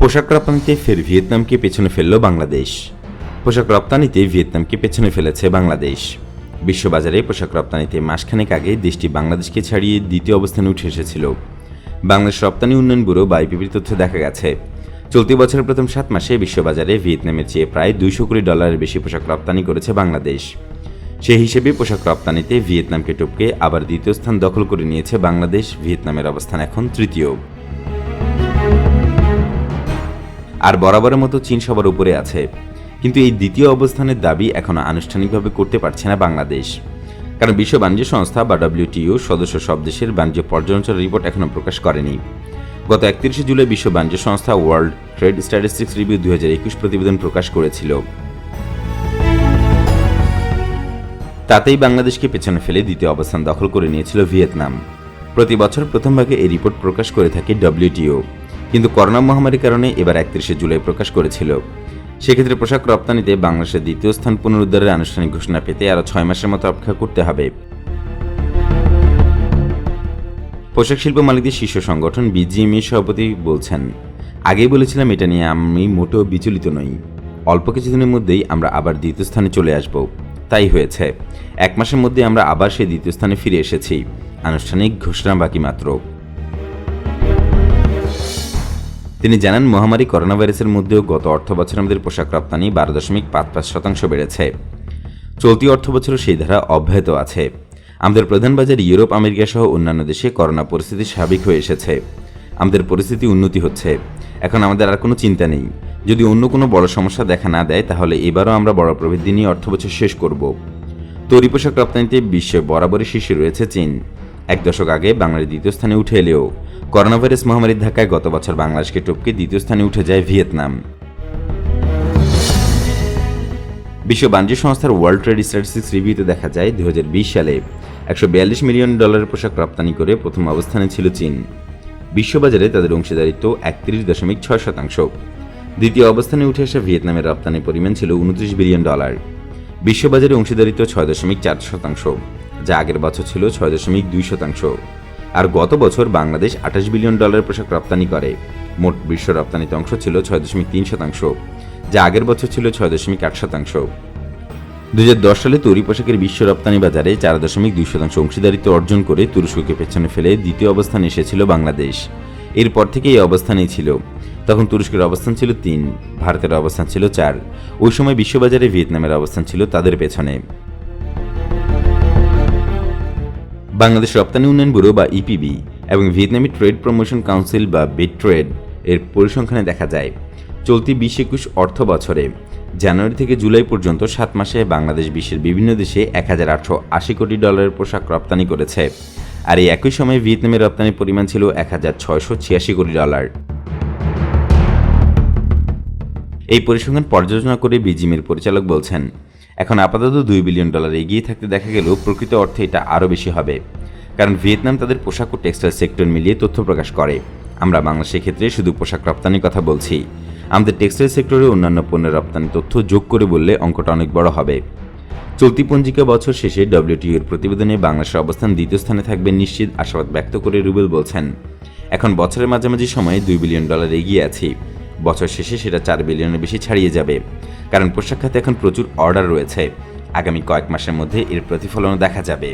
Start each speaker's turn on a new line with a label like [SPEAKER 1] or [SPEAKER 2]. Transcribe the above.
[SPEAKER 1] পোশাক রপ্তানিতে ফের ভিয়েতনামকে পেছনে ফেলল বাংলাদেশ। পোশাক রপ্তানিতে ভিয়েতনামকে পেছনে ফেলেছে বাংলাদেশ। বিশ্ববাজারে পোশাক রপ্তানিতে মাসখানেক আগে দেশটি বাংলাদেশকে ছাড়িয়ে দ্বিতীয় অবস্থানে উঠে এসেছিল। বাংলাদেশ রপ্তানি উন্নয়ন ব্যুরো বা আইপিবির তথ্যে দেখা গেছে, চলতি বছরের প্রথম 7 মাসে বিশ্ববাজারে ভিয়েতনামের চেয়ে প্রায় $200 কোটি বেশি পোশাক রপ্তানি করেছে বাংলাদেশ। সেই হিসেবে পোশাক রপ্তানিতে ভিয়েতনামকে টপকে আবার দ্বিতীয় স্থান দখল করে নিয়েছে বাংলাদেশ। ভিয়েতনামের অবস্থান এখন তৃতীয়। আর বরাবরের মতো চীন সবার উপরে আছে, কিন্তু এই দ্বিতীয় অবস্থানের দাবি এখনও আনুষ্ঠানিকভাবে করতে পারছে না বাংলাদেশ। কারণ বিশ্ব বাণিজ্য সংস্থা বা WTO সদস্য সব দেশের বাণিজ্য পর্যালোচনা রিপোর্ট এখনও প্রকাশ করেনি। গত 31 জুলাই বিশ্ব বাণিজ্য সংস্থা ওয়ার্ল্ড ট্রেড স্ট্যাটিস্টিক্স রিভিউ 2021 প্রতিবেদন প্রকাশ করেছিল। তাতেই বাংলাদেশকে পেছনে ফেলে দ্বিতীয় অবস্থান দখল করে নিয়েছিল ভিয়েতনাম। প্রতি বছর প্রথম ভাগে এই রিপোর্ট প্রকাশ করে থাকে WTO, কিন্তু করোনা মহামারীর কারণে এবার 31 জুলাই প্রকাশ করেছিল। সেক্ষেত্রে পোশাক রপ্তানিতে বাংলাদেশের দ্বিতীয় স্থান পুনরুদ্ধারের আনুষ্ঠানিক ঘোষণা পেতে আরও 6 মাসের মতো অপেক্ষা করতে হবে। পোশাক শিল্প মালিকদের শীর্ষ সংগঠন BGMA সভাপতি বলছেন, আগেই বলেছিলাম এটা নিয়ে আমি মোটেও বিচলিত নই। অল্প কিছুদিনের মধ্যেই আমরা আবার দ্বিতীয় স্থানে চলে আসব। তাই হয়েছে, 1 মাসের মধ্যে আমরা আবার সেই দ্বিতীয় স্থানে ফিরে এসেছি। আনুষ্ঠানিক ঘোষণা বাকি মাত্র। তিনি জানান, মহামারী করোনা ভাইরাসের মধ্যেও গত অর্থ বছর আমাদের পোশাক রপ্তানি 12.55% বেড়েছে। চলতি অর্থ বছরও সেই ধারা অব্যাহত আছে। আমাদের প্রধান বাজার ইউরোপ, আমেরিকা সহ অন্যান্য দেশে করোনা পরিস্থিতি স্বাভাবিক হয়ে এসেছে। আমাদের পরিস্থিতি উন্নতি হচ্ছে। এখন আমাদের আর কোনো চিন্তা নেই। যদি অন্য কোনো বড় সমস্যা দেখা না দেয়, তাহলে এবারও আমরা বড় প্রবৃদ্ধি নিয়ে অর্থ বছর শেষ করব। তৈরি পোশাক রপ্তানিতে বিশ্বে বরাবরই শীর্ষে রয়েছে চীন। 1 দশক আগে বাংলাদেশ দ্বিতীয় স্থানে উঠে এলেও করোনা ভাইরাস মহামারীর ধাক্কায় গত বছর বাংলাদেশকে টপকে দ্বিতীয় স্থানে উঠে যায় ভিয়েতনাম। বিশ্ব বাণিজ্য সংস্থার ওয়ার্ল্ড ট্রেড স্ট্যাটিস্টিক্স রিভিউতে দেখা যায়, 2020 সালে $142 মিলিয়ন পোশাক রপ্তানি করে প্রথম অবস্থানে ছিল চীন। বিশ্ববাজারে তাদের অংশীদারিত্ব 31.6%। দ্বিতীয় অবস্থানে উঠে আসা ভিয়েতনামের রপ্তানি পরিমাণ ছিল $29 বিলিয়ন। বিশ্ববাজারে অংশীদারিত্ব 6.4%, যা আগের বছর ছিল 6.2%। আর গত বছর বাংলাদেশ $28 বিলিয়ন পোশাক রপ্তানি করে। মোট বিশ্ব রপ্তানিতে অংশ ছিল 6.3%, যা আগের বছর ছিল 6.8%। 2010 সালে তৈরি পোশাকের বিশ্ব রপ্তানি বাজারে 4.2% অংশীদারিত্ব অর্জন করে তুরস্ককে পেছনে ফেলে দ্বিতীয় অবস্থানে এসেছিল বাংলাদেশ। এরপর থেকে এই অবস্থানেই ছিল। তখন তুরস্কের অবস্থান ছিল 3, ভারতের অবস্থান ছিল 4। ওই সময় বিশ্ববাজারে ভিয়েতনামের অবস্থান ছিল তাদের পেছনে। বাংলাদেশ রপ্তানি উন্নয়ন ব্যুরো বা EPB এবং ভিয়েতনামি ট্রেড প্রমোশন কাউন্সিল বা ভিটট্রেড এর পরিসংখ্যানে দেখা যায়, চলতি 20-21 অর্থ বছরে জানুয়ারি থেকে জুলাই পর্যন্ত 7 মাসে বাংলাদেশ বিশ্বের বিভিন্ন দেশে $1,880 কোটি পোশাক রপ্তানি করেছে। আর এই একই সময়ে ভিয়েতনামের রপ্তানির পরিমাণ ছিল $1,686 কোটি। এই পরিসংখ্যান পর্যালোচনা করে BGMAর পরিচালক বলছেন, এখন আপাতত $2 বিলিয়ন এগিয়ে থাকতে দেখা গেলেও প্রকৃত অর্থে এটা আরও বেশি হবে। কারণ ভিয়েতনাম তাদের পোশাক ও টেক্সটাইল সেক্টর মিলিয়ে তথ্য প্রকাশ করে। আমরা বাংলাদেশের ক্ষেত্রে শুধু পোশাক রপ্তানির কথা বলছি। আমাদের টেক্সটাইল সেক্টরে অন্যান্য পণ্যের রপ্তানি তথ্য যোগ করে বললে অঙ্কটা অনেক বড় হবে। চলতি পঞ্জিকা বছর শেষে WTO এর প্রতিবেদনে বাংলাদেশের অবস্থান দ্বিতীয় স্থানে থাকবে নিশ্চিত আশাবাদ ব্যক্ত করে রুবেল বলছেন, এখন বছরের মাঝামাঝি সময়ে $2 বিলিয়ন এগিয়ে আছি। বছর শেষে সেটা $4 বিলিয়নের বেশি ছাড়িয়ে যাবে। কারণ পোশাক খাতে এখন প্রচুর অর্ডার রয়েছে। আগামী কয়েক মাসের মধ্যে এর প্রতিফলনও দেখা যাবে।